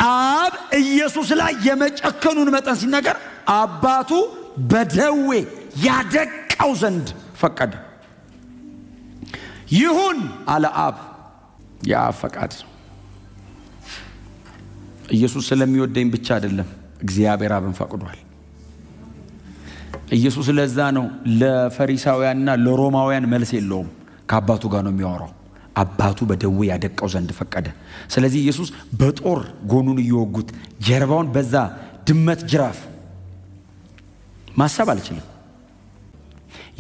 አብ ኢየሱስ ላይ የመጨከኑን መጠን ሲናገር አባቱ በደዌ ያደቀው ዘንድ ፈቀደ። ይሁን አለ አብ። የአብ ፈቃድ ኢየሱስ ስለሚወደኝ ብቻ አይደለም፣ እግዚአብሔር አብን ፈቅዷል። ኢየሱስ ለዛ ነው ለፈሪሳውያንና ለሮማውያን መልስ የለውም፣ ከአባቱ ጋር ነው የሚያወራው። አባቱ በደዌ ያደቀው ዘንድ ፈቀደ። ስለዚህ ኢየሱስ በጦር ጎኑን እየወጉት ጀርባውን በዛ ድመት ጅራፍ ማሰብ አልችልም።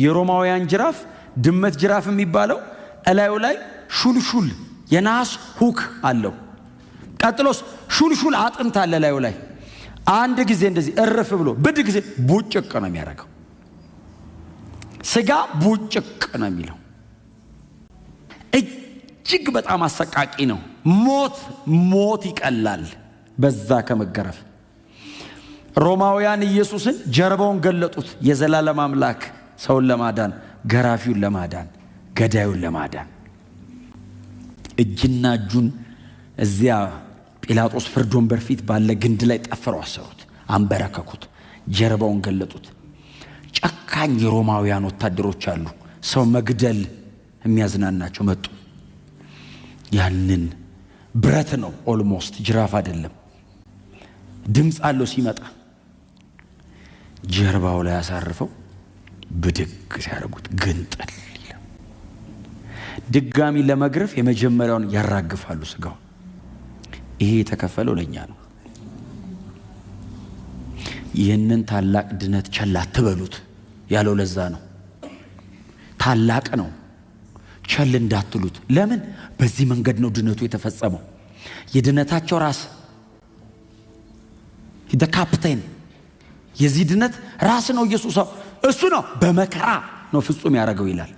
የሮማውያን ጅራፍ ድመት ጅራፍ የሚባለው እላዩ ላይ ሹልሹል የናስ ሁክ አለው። ቀጥሎስ ሹልሹል አጥንት አለ እላዩ ላይ። አንድ ጊዜ እንደዚህ እርፍ ብሎ ብድ ጊዜ ቡጭቅ ነው የሚያደርገው። ስጋ ቡጭቅ ነው የሚለው። እጅግ በጣም አሰቃቂ ነው። ሞት ይቀላል በዛ ከመገረፍ። ሮማውያን ኢየሱስን ጀርባውን ገለጡት። የዘላለም አምላክ ሰውን ለማዳን፣ ገራፊውን ለማዳን፣ ገዳዩን ለማዳን እጅና እጁን እዚያ ጲላጦስ ፍርድ ወንበር ፊት ባለ ግንድ ላይ ጠፍረው አሰሩት፣ አንበረከኩት፣ ጀርባውን ገለጡት። ጨካኝ የሮማውያን ወታደሮች አሉ፣ ሰው መግደል የሚያዝናናቸው መጡ። ያንን ብረት ነው፣ ኦልሞስት ጅራፍ አይደለም፣ ድምፅ አለው። ሲመጣ ጀርባው ላይ አሳርፈው ብድግ ሲያደርጉት ግንጥል ይላል። ድጋሚ ለመግረፍ የመጀመሪያውን ያራግፋሉ ስጋው። ይሄ የተከፈለው ለኛ ነው። ይህንን ታላቅ ድነት ቸል አትበሉት ያለው ለዛ ነው። ታላቅ ነው፣ ቸል እንዳትሉት። ለምን? በዚህ መንገድ ነው ድነቱ የተፈጸመው። የድነታቸው ራስ ካፕቴን፣ የዚህ ድነት ራስ ነው ኢየሱስ። እሱ ነው በመከራ ነው ፍጹም ያደረገው ይላል።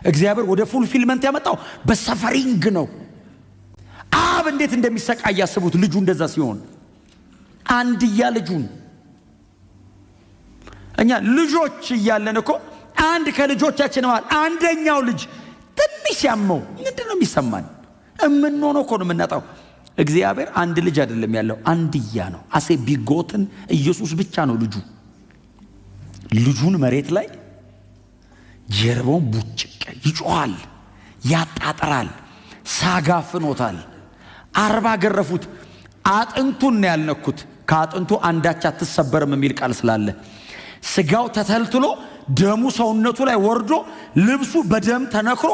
እግዚአብሔር ወደ ፉልፊልመንት ያመጣው በሰፈሪንግ ነው። አብ እንዴት እንደሚሰቃይ ያስቡት። ልጁ እንደዛ ሲሆን አንድያ ልጁን እኛ ልጆች እያለን እኮ አንድ ከልጆቻችን ማለት አንደኛው ልጅ ትንሽ ሲያመው ምንድነው የሚሰማን? እምንሆነው እኮ ነው የምናጣው። እግዚአብሔር አንድ ልጅ አይደለም ያለው፣ አንድያ ነው። አሴ ቢጎትን ኢየሱስ ብቻ ነው ልጁ። ልጁን መሬት ላይ ጀርባውን ቡጭቅ ይጮሃል፣ ያጣጥራል፣ ሳጋፍኖታል። 40 ገረፉት። አጥንቱን ነው ያልነኩት። ከአጥንቱ አንዳች አትሰበርም የሚል ቃል ስላለ ስጋው ተተልትሎ ደሙ ሰውነቱ ላይ ወርዶ ልብሱ በደም ተነክሮ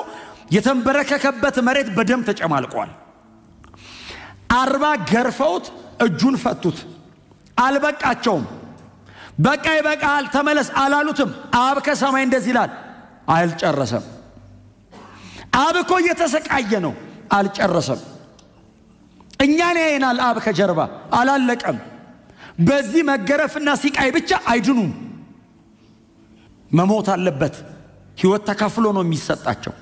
የተንበረከከበት መሬት በደም ተጨማልቋል። 40 ገርፈውት እጁን ፈቱት። አልበቃቸውም። በቃ ይበቃል ተመለስ አላሉትም። አብ ከሰማይ እንደዚህ ይላል፣ አልጨረሰም። አብ እኮ እየተሰቃየ ነው፣ አልጨረሰም። እኛን ያየናል አብ ከጀርባ፣ አላለቀም። በዚህ መገረፍና ሲቃይ ብቻ አይድኑም። መሞት አለበት። ሕይወት ተከፍሎ ነው የሚሰጣቸው።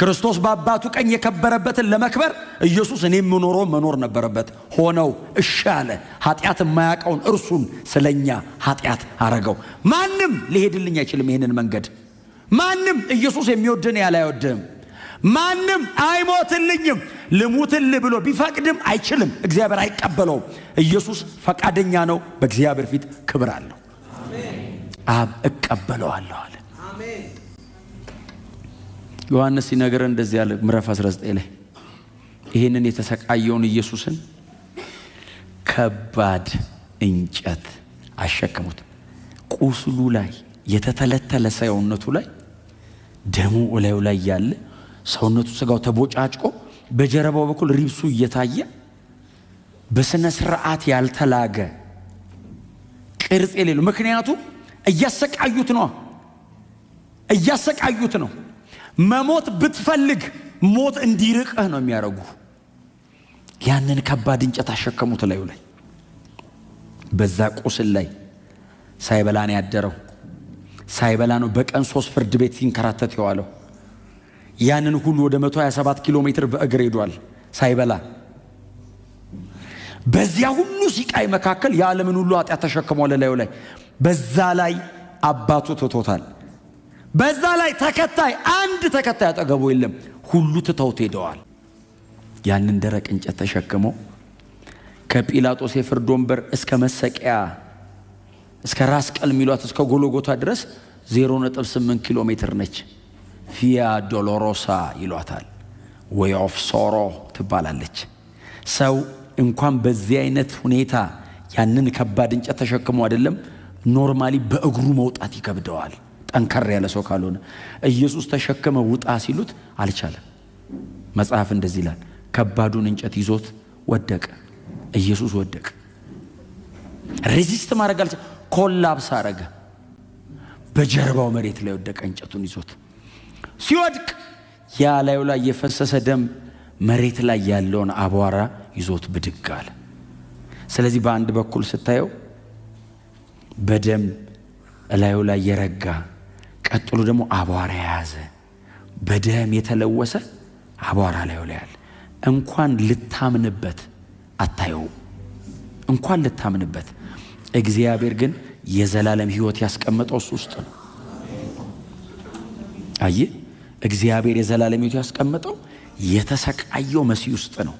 ክርስቶስ በአባቱ ቀኝ የከበረበትን ለመክበር ኢየሱስ እኔ የምኖረው መኖር ነበረበት። ሆነው እሺ አለ። ኃጢአት የማያውቀውን እርሱን ስለኛ ኃጢአት አረገው። ማንም ሊሄድልኝ አይችልም ይሄንን መንገድ። ማንም ኢየሱስ የሚወድን ያለ አይወድም። ማንም አይሞትልኝም ልሙትልህ ብሎ ቢፈቅድም አይችልም። እግዚአብሔር አይቀበለውም። ኢየሱስ ፈቃደኛ ነው። በእግዚአብሔር ፊት ክብር አለው። አብ እቀበለዋለሁ አለ። ዮሐንስ ሲነገር እንደዚህ ያለ ምዕራፍ 19 ላይ ይሄንን የተሰቃየውን ኢየሱስን ከባድ እንጨት አሸከሙት። ቁስሉ ላይ የተተለተለ ሰውነቱ ላይ ደሙ ወላዩ ላይ ያለ ሰውነቱ ስጋው ተቦጫጭቆ በጀርባው በኩል ሪብሱ እየታየ በስነ ስርዓት ያልተላገ ቅርጽ የሌለው። ምክንያቱም እያሰቃዩት ነው። መሞት ብትፈልግ ሞት እንዲርቅህ ነው የሚያረጉ። ያንን ከባድ እንጨት አሸከሙት ላዩ ላይ። በዛ ቁስል ላይ ሳይበላ ነው ያደረው። ሳይበላ ነው በቀን 3 ፍርድ ቤት ሲንከራተት የዋለው። ያንን ሁሉ ወደ 127 ኪሎ ሜትር በእግር ሄዷል ሳይበላ። በዚያ ሁሉ ሲቃይ መካከል የዓለምን ሁሉ ኃጢአት ተሸክሟል ላዩ ላይ። በዛ ላይ አባቱ ትቶታል። በዛ ላይ አንድ ተከታይ አጠገቡ የለም። ሁሉ ትተውት ሄደዋል። ያንን ደረቅ እንጨት ተሸክሞ ከጲላጦስ የፍርድ ወንበር እስከ መሰቂያ እስከ ራስ ቀል ሚሏት እስከ ጎልጎታ ድረስ 0.8 ኪሎ ሜትር ነች። ቪያ ዶሎሮሳ ይሏታል፣ ዌይ ኦፍ ሶሮ ትባላለች። ሰው እንኳን በዚህ አይነት ሁኔታ ያንን ከባድ እንጨት ተሸክሞ አይደለም ኖርማሊ በእግሩ መውጣት ይከብደዋል፣ ጠንከር ያለ ሰው ካልሆነ። ኢየሱስ ተሸከመ ውጣ ሲሉት አልቻለም። መጽሐፍ እንደዚህ ይላል፣ ከባዱን እንጨት ይዞት ወደቀ። ኢየሱስ ወደቀ። ሬዚስት ማድረግ አልቻለም። ኮላፕስ አረገ። በጀርባው መሬት ላይ ወደቀ እንጨቱን ይዞት። ሲወድቅ ያ ላዩ ላይ የፈሰሰ ደም መሬት ላይ ያለውን አቧራ ይዞት ብድግ አለ። ስለዚህ በአንድ በኩል ስታየው በደም ላዩ ላይ የረጋ፣ ቀጥሎ ደግሞ አቧራ የያዘ በደም የተለወሰ አቧራ ላዩ ላይ አለ። እንኳን ልታምንበት አታየው፣ እንኳን ልታምንበት። እግዚአብሔር ግን የዘላለም ሕይወት ያስቀመጠው እሱ ውስጥ ነው። አየ እግዚአብሔር የዘላለም ሕይወት ያስቀመጠው የተሰቃየው መሲህ ውስጥ ነው።